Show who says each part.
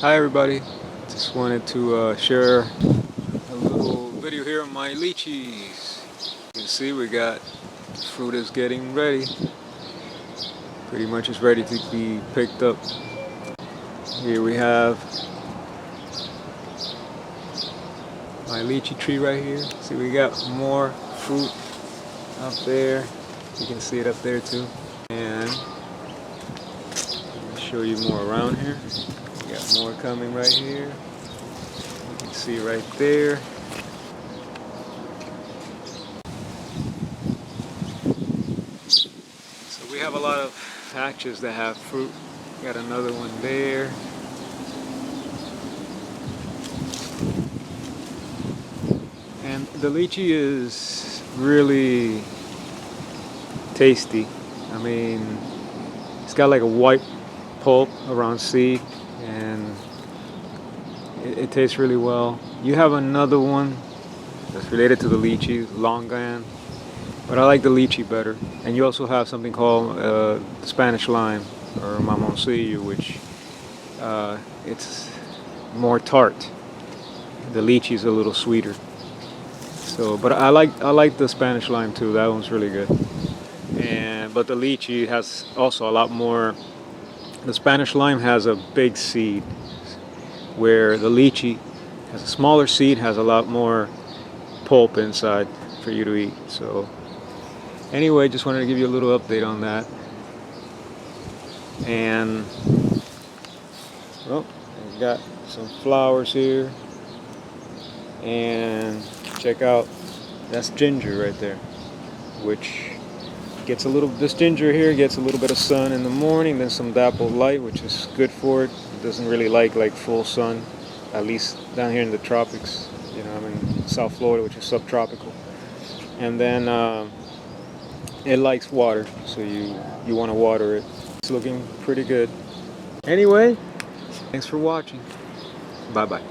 Speaker 1: Hi everybody, just wanted to share a little video here on my lychees. You can see we got fruit is getting ready. Pretty much it's ready to be picked up. Here we have my lychee tree right here. See, we got more fruit up there. You can see it up there too. And let me show you more around here. We got more coming right here. You can see right there. So we have a lot of patches that have fruit. Got another one there. And the lychee is really tasty. I mean, it's got like a white pulp around seed, and it tastes really well. You have another one that's related to the lychee, longan, but I like the lychee better. And you also have something called Spanish lime, or mamoncillo, which it's more tart. The lychee is a little sweeter. So, but I like the Spanish lime too. That one's really good. But the lychee has also a lot more. The Spanish lime has a big seed, where the lychee has a smaller seed, has a lot more pulp inside for you to eat. So anyway, just wanted to give you a little update on that. And well, we've got some flowers here, and check out, that's ginger right there, which gets a little, this ginger here gets a little bit of sun in the morning, then some dappled light, which is good for it. It doesn't really like full sun, at least down here in the tropics. You know, I'm in South Florida, which is subtropical. And then it likes water, so you want to water it. It's looking pretty good. Anyway, thanks for watching. Bye bye.